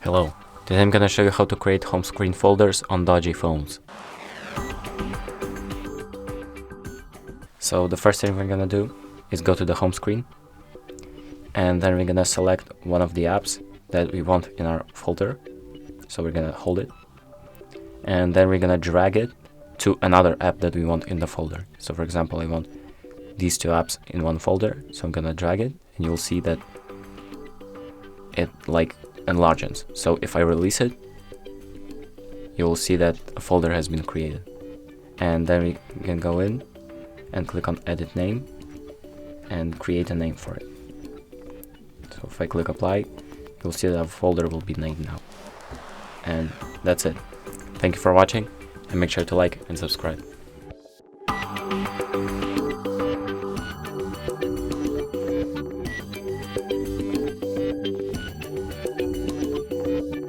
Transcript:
Hello, today I'm gonna show you how to create home screen folders on Doogee phones. So the first thing we're gonna do is go to the home screen, and then we're gonna select one of the apps that we want in our folder. So we're gonna hold it, and then we're gonna drag it to another app that we want in the folder. So for example, I want these two apps in one folder, so I'm gonna drag it, and you'll see that it enlarges. So if I release it, you'll see that a folder has been created. And then we can go in and click on edit name and create a name for it. So if I click apply, you'll see that a folder will be named now. And that's it. Thank you for watching, and make sure to like and subscribe.